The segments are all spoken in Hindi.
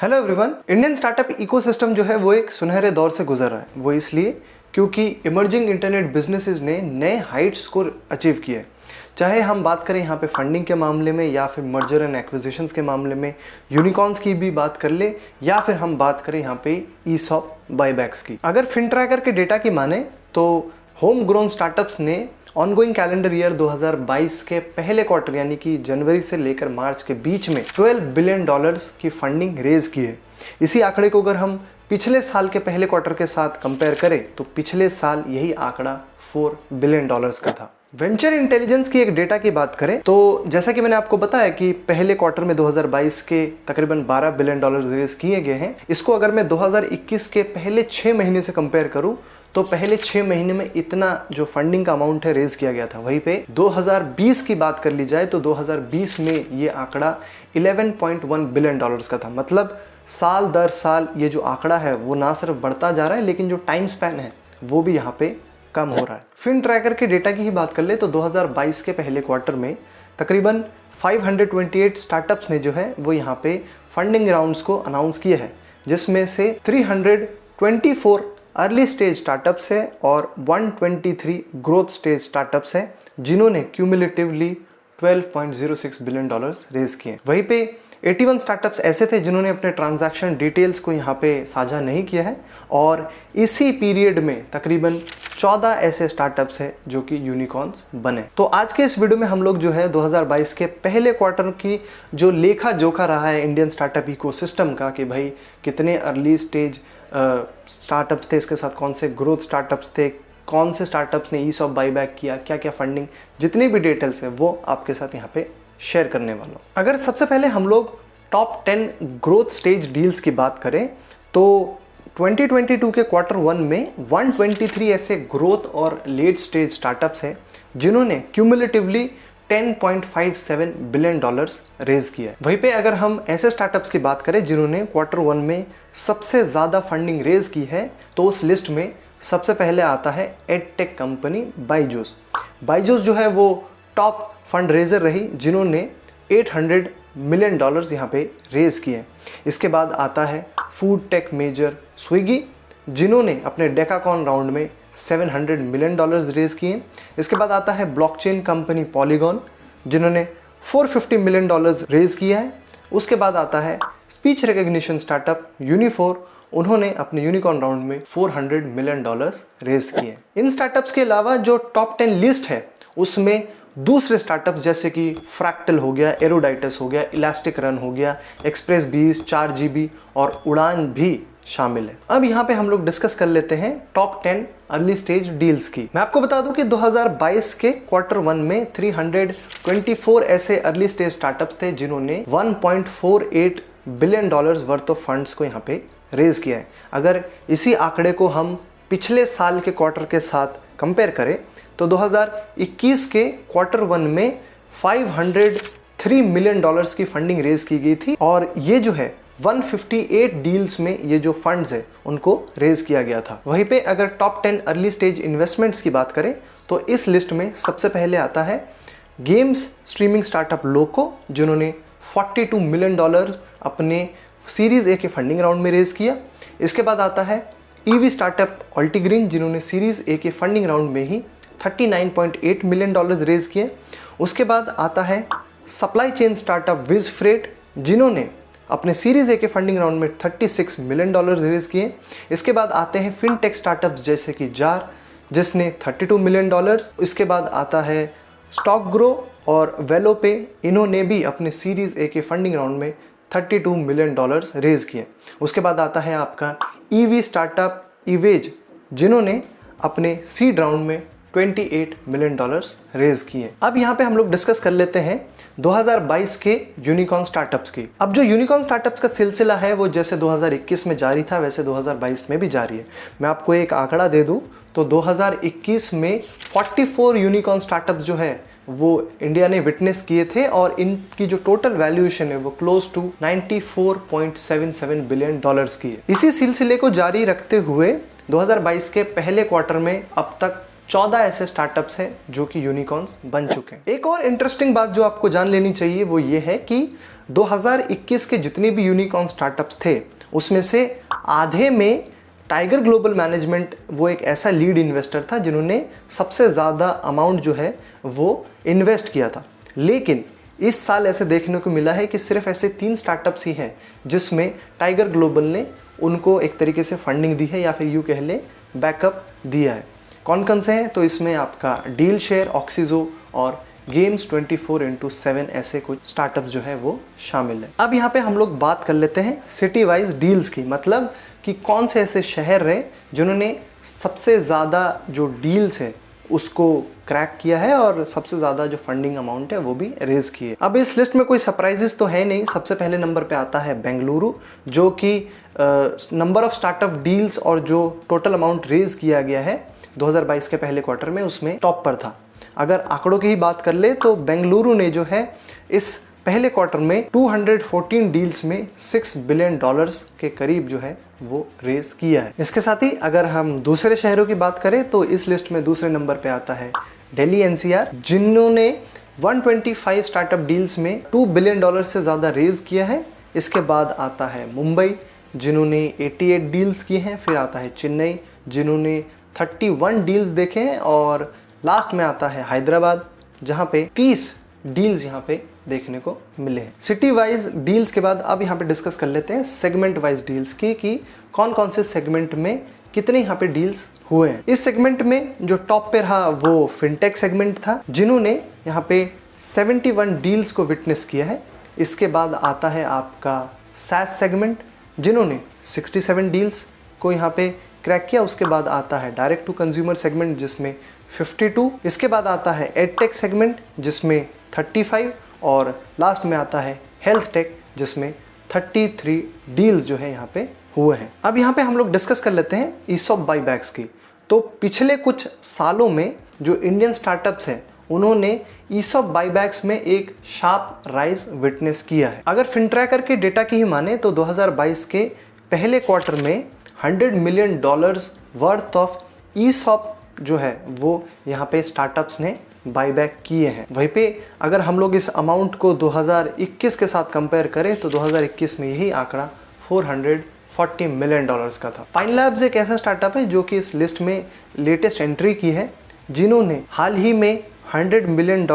Hello everyone. Indian startup ecosystem जो है वो एक सुनहरे दौर से गुजर रहा है। वो इसलिए क्योंकि इमर्जिंग इंटरनेट बिजनेसेस ने नए हाइट्स को अचीव किया है। चाहे हम बात करें यहाँ पे फंडिंग के मामले में या फिर मर्जर एंड एक्विजिशंस के मामले में, यूनिकॉर्न्स की भी बात कर ले या फिर हम बात करें यहाँ पे ईसॉप बायबैक्स की। अगर फिनट्रैकर के डेटा की माने तो होम ग्रोन स्टार्टअप्स ने ऑनगोइंग कैलेंडर ईयर 2022 के पहले क्वार्टर यानी कि जनवरी से लेकर मार्च के बीच में $12 बिलियन की फंडिंग रेज की है। इसी आंकड़े को अगर हम पिछले साल के पहले क्वार्टर के साथ कंपेयर करें तो पिछले साल यही आंकड़ा $4 बिलियन का था। वेंचर इंटेलिजेंस की एक डेटा की बात करें तो जैसा कि मैंने आपको बताया कि पहले क्वार्टर में 2022 के तकरीबन $12 बिलियन रेज किए गए हैं। इसको अगर मैं 2021 के पहले 6 महीने से कंपेयर करूं तो पहले 6 महीने में इतना जो फंडिंग का अमाउंट है रेज किया गया था। वहीं पे 2020 की बात कर ली जाए तो 2020 में ये आंकड़ा $11.1 बिलियन का था। मतलब साल दर साल ये जो आंकड़ा है वो ना सिर्फ बढ़ता जा रहा है लेकिन जो टाइम स्पैन है वो भी यहाँ पे कम हो रहा है। फिनट्रैकर के डेटा की ही बात कर ले तो 2022 के पहले क्वार्टर में तकरीबन 528 स्टार्टअप्स ने जो है वो यहाँ पे फंडिंग राउंड्स को अनाउंस किए हैं, जिसमें से 324 अर्ली स्टेज स्टार्टअप्स है और 123 ग्रोथ स्टेज स्टार्टअप्स है जिन्होंने क्यूमुलेटिवली $12.06 बिलियन रेज किए। वहीं पे 81 स्टार्टअप्स ऐसे थे जिन्होंने अपने ट्रांजैक्शन डिटेल्स को यहाँ पे साझा नहीं किया है और इसी पीरियड में तकरीबन 14 ऐसे स्टार्टअप्स हैं जो कि यूनिकॉर्न्स बने। तो आज के इस वीडियो में हम लोग जो है 2022 के पहले क्वार्टर की जो लेखा जोखा रहा है इंडियन स्टार्टअप इकोसिस्टम का कि भाई कितने अर्ली स्टेज स्टार्टअप्स थे, इसके साथ कौन से ग्रोथ स्टार्टअप्स थे, कौन से स्टार्टअप्स ने ईसॉप बायबैक किया, क्या क्या फंडिंग, जितनी भी डिटेल्स है वो आपके साथ यहाँ पे शेयर करने वाला हूँ। अगर सबसे पहले हम लोग टॉप 10 ग्रोथ स्टेज डील्स की बात करें तो 2022 के क्वार्टर 1 में 123 ऐसे ग्रोथ और लेट स्टेज स्टार्टअप्स हैं जिन्होंने क्यूमुलेटिवली $10.57 बिलियन रेज किया है। वहीं पे अगर हम ऐसे स्टार्टअप्स की बात करें जिन्होंने क्वार्टर 1 में सबसे ज़्यादा फंडिंग रेज की है तो उस लिस्ट में सबसे पहले आता है एडटेक कंपनी बायजूस। बायजूस जो है वो टॉप फंड रेजर रही जिन्होंने $800 मिलियन यहाँ पे रेज किए। इसके बाद आता है फूड टेक मेजर स्विगी जिन्होंने अपने डेकाकॉन राउंड में $700 मिलियन रेज किए। इसके बाद आता है ब्लॉकचेन कंपनी पॉलीगॉन जिन्होंने $450 मिलियन रेज किया है। उसके बाद आता है स्पीच रिकग्निशन स्टार्टअप यूनिफोर, उन्होंने अपने यूनिकॉर्न राउंड में $400 मिलियन रेज किए। इन स्टार्टअप्स के अलावा जो टॉप 10 लिस्ट है उसमें दूसरे स्टार्टअप्स जैसे कि फ्रैक्टल हो गया, एरोडाइटस हो गया, इलास्टिक रन हो गया, एक्सप्रेस बीज, 4GB और उड़ान भी शामिल है। अब यहाँ पे हम लोग डिस्कस कर लेते हैं टॉप 10 अर्ली स्टेज डील्स की। मैं आपको बता दूं कि 2022 के क्वार्टर 1 में 324 ऐसे अर्ली स्टेज स्टार्टअप्स थे जिन्होंने $1.48 बिलियन वर्थ ऑफ फंड्स को यहाँ पे रेज किया है। अगर इसी आंकड़े को हम पिछले साल के क्वार्टर के साथ कंपेयर करें तो 2021 के क्वार्टर 1 में $503 मिलियन की फंडिंग रेज की गई थी और ये जो है 158 डील्स में ये जो फंड्स है उनको रेज किया गया था। वहीं पे अगर टॉप 10 अर्ली स्टेज इन्वेस्टमेंट्स की बात करें तो इस लिस्ट में सबसे पहले आता है गेम्स स्ट्रीमिंग स्टार्टअप लोको जिन्होंने $42 मिलियन अपने सीरीज ए के फंडिंग राउंड में रेज किया। इसके बाद आता है ईवी स्टार्टअप अल्टीग्रीन जिन्होंने सीरीज ए के फंडिंग राउंड में ही $39.8 मिलियन रेज किए। उसके बाद आता है supply chain startup Wiz Freight जिन्होंने अपने सीरीज ए के फंडिंग राउंड में $36 मिलियन रेज किए। इसके बाद आते हैं फिनटेक स्टार्टअप्स जैसे कि जार जिसने $32 मिलियन। इसके बाद आता है स्टॉक ग्रो और वेलोपे, इन्होंने भी अपने सीरीज ए के फंडिंग राउंड में $32 मिलियन रेज किए। उसके बाद आता है आपका ईवी स्टार्टअप इवेज जिन्होंने अपने सीड राउंड में $28 मिलियन रेज किए। अब यहाँ पे हम लोग डिस्कस कर लेते हैं 2022 के यूनिकॉर्न स्टार्टअप्स की। अब जो यूनिकॉर्न स्टार्टअप्स का सिलसिला है वो जैसे 2021 में जारी था वैसे 2022 में भी जारी है। मैं आपको एक आंकड़ा दे दूं तो 2021 में 44 यूनिकॉर्न स्टार्टअप्स जो है वो इंडिया ने विटनेस किए थे और इनकी जो टोटल वैल्यूएशन है वो क्लोज टू $94.77 बिलियन की है। इसी सिलसिले को जारी रखते हुए 2022 के पहले क्वार्टर में अब तक 14 ऐसे स्टार्टअप्स हैं जो कि यूनिकॉर्न्स बन चुके हैं। एक और इंटरेस्टिंग बात जो आपको जान लेनी चाहिए वो ये है कि 2021 के जितने भी यूनिकॉर्न स्टार्टअप्स थे उसमें से आधे में टाइगर ग्लोबल मैनेजमेंट वो एक ऐसा लीड इन्वेस्टर था जिन्होंने सबसे ज़्यादा अमाउंट जो है वो इन्वेस्ट किया था। लेकिन इस साल ऐसे देखने को मिला है कि सिर्फ ऐसे 3 स्टार्टअप्स ही हैं जिसमें टाइगर ग्लोबल ने उनको एक तरीके से फंडिंग दी है या फिर यूँ कह लें बैकअप दिया है। कौन से हैं? तो इसमें आपका डील शेयर, ऑक्सीजो और गेम्स 24/7 ऐसे कुछ स्टार्टअप्स जो है वो शामिल है। अब यहाँ पे हम लोग बात कर लेते हैं सिटी वाइज डील्स की, मतलब कि कौन से ऐसे शहर रहे जिन्होंने सबसे ज़्यादा जो डील्स है उसको क्रैक किया है और सबसे ज़्यादा जो फंडिंग अमाउंट है वो भी रेज की है। अब इस लिस्ट में कोई सरप्राइजेस तो है नहीं। सबसे पहले नंबर पे आता है बेंगलुरु, जो कि नंबर ऑफ स्टार्टअप डील्स और जो टोटल अमाउंट रेज किया गया है 2022 के पहले क्वार्टर में उसमें टॉप पर था। अगर आंकड़ों की ही बात कर ले तो बेंगलुरु ने जो है इस पहले क्वार्टर में 214 डील्स में $6 बिलियन के करीब जो है वो रेस किया है। इसके साथ ही अगर हम दूसरे शहरों की बात करें तो इस लिस्ट में दूसरे नंबर पे आता है दिल्ली एनसीआर, जिन्होंने 125 स्टार्टअप डील्स में $2 बिलियन से ज़्यादा रेज किया है। इसके बाद आता है मुंबई, जिन्होंने 88 डील्स की हैं। फिर आता है चेन्नई, जिन्होंने 31 डील्स देखे हैं। और लास्ट में आता है हैदराबाद, जहाँ पे 30 डील्स यहाँ पे देखने को मिले हैं। सिटी वाइज डील्स के बाद अब यहाँ पे डिस्कस कर लेते हैं सेगमेंट वाइज डील्स की कि कौन कौन से सेगमेंट में कितने यहाँ पे डील्स हुए हैं। इस सेगमेंट में जो टॉप पे रहा वो फिनटेक सेगमेंट था, जिन्होंने यहाँ पे 71 डील्स को विटनेस किया है। इसके बाद आता है आपका सैस सेगमेंट, जिन्होंने 67 डील्स को यहाँ पे क्रैक किया। उसके बाद आता है डायरेक्ट टू कंज्यूमर सेगमेंट जिसमें 52। इसके बाद आता है एडटेक सेगमेंट जिसमें 35 और लास्ट में आता है हेल्थ टेक जिसमें 33 डील्स जो है यहाँ पे हुए हैं। अब यहाँ पे हम लोग डिस्कस कर लेते हैं ईसॉप बाईबैक्स की। तो पिछले कुछ सालों में जो इंडियन स्टार्टअप्स हैं उन्होंने ईसॉप बाईबैक्स में एक शार्प राइज विटनेस किया है। अगर फिनट्रैकर के डेटा की ही माने तो 2022 के पहले क्वार्टर में $100 मिलियन वर्थ ऑफ ईसॉप जो है वो यहाँ पे स्टार्टअप्स ने बाईबैक किए हैं। वहीं पे अगर हम लोग इस अमाउंट को 2021 के साथ कंपेयर करें तो 2021 में यही आंकड़ा $440 मिलियन का था। पाइन लैब्स एक ऐसा स्टार्टअप है जो कि इस लिस्ट में लेटेस्ट एंट्री की है, जिन्होंने हाल ही में $100 मिलियन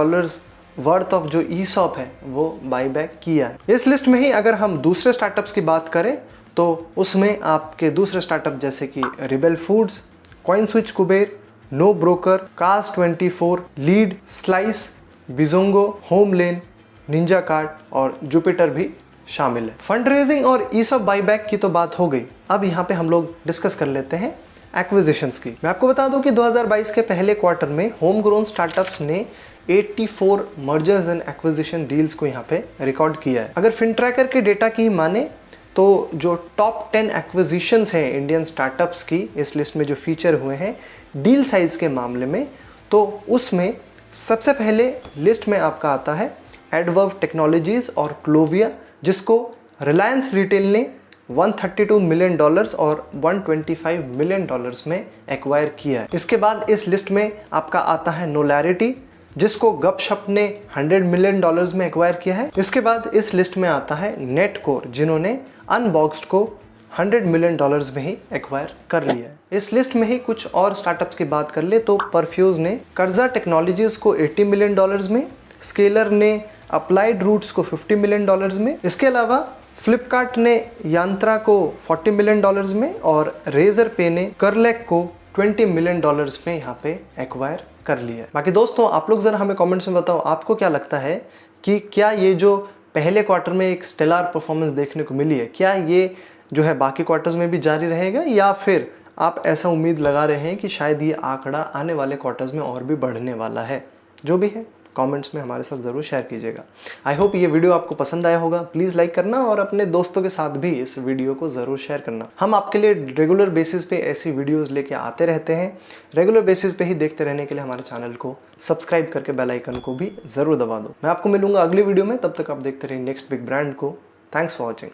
वर्थ ऑफ जो ईसॉप है वो बाईबैक किया है। इस लिस्ट में ही अगर हम दूसरे स्टार्टअप्स की बात करें तो उसमें आपके दूसरे स्टार्टअप जैसे कि Rebel Foods, CoinSwitch Kuber, no broker, कास्ट 24, Lead, Slice, Bizongo, HomeLane, Ninja card और जुपिटर भी शामिल है। फंड रेजिंग और ईसॉप बाईबैक की तो बात हो गई। अब यहाँ पे हम लोग डिस्कस कर लेते हैं एक्विजिशंस की। मैं आपको बता दूं कि 2022 के पहले क्वार्टर में होम ग्रोन स्टार्टअप्स ने 84 मर्जर्स एंड एक्विजिशन डील्स को यहाँ पे रिकॉर्ड किया है। अगर फिनट्रैकर के डेटा की माने तो जो टॉप 10 एक्विजिशंस हैं इंडियन स्टार्टअप्स की इस लिस्ट में जो फीचर हुए हैं डील साइज के मामले में, तो उसमें सबसे पहले लिस्ट में आपका आता है एडवर्व टेक्नोलॉजीज और क्लोविया, जिसको रिलायंस रिटेल ने $132 मिलियन और $125 मिलियन में एक्वायर किया है। इसके बाद इस लिस्ट में आपका आता है नोलैरिटी, जिसको गपशप ने $100 मिलियन में एक्वायर किया है। इसके बाद इस लिस्ट में आता है नेटकोर, जिन्होंने अनबॉक्स्ड को $100 मिलियन में ही एक्वायर कर लिया है। इस लिस्ट में ही कुछ और स्टार्टअप्स की बात कर ले तो परफ्यूज ने कर्जा टेक्नोलॉजीज को $80 मिलियन में, स्केलर ने अप्लाइड रूट्स को $50 मिलियन में, इसके अलावा फ्लिपकार्ट ने यांत्रा को $40 मिलियन में और रेजर पे ने करलेक को $20 मिलियन में यहाँ पे एक्वायर कर लिया है। बाकी दोस्तों आप लोग ज़रा हमें कमेंट्स में बताओ आपको क्या लगता है कि क्या ये जो पहले क्वार्टर में एक स्टेलर परफॉर्मेंस देखने को मिली है, क्या ये जो है बाकी क्वार्टर्स में भी जारी रहेगा या फिर आप ऐसा उम्मीद लगा रहे हैं कि शायद ये आंकड़ा आने वाले क्वार्टर्स में और भी बढ़ने वाला है? जो भी है कमेंट्स में हमारे साथ ज़रूर शेयर कीजिएगा। आई होप ये वीडियो आपको पसंद आया होगा। प्लीज़ लाइक करना और अपने दोस्तों के साथ भी इस वीडियो को ज़रूर शेयर करना। हम आपके लिए रेगुलर बेसिस पे ऐसी वीडियोस लेके आते रहते हैं। रेगुलर बेसिस पे ही देखते रहने के लिए हमारे चैनल को सब्सक्राइब करके बेल आइकन को भी ज़रूर दबा दो। मैं आपको मिलूंगा अगली वीडियो में, तब तक आप देखते रहिए नेक्स्ट बिग ब्रांड को। Thanks for watching.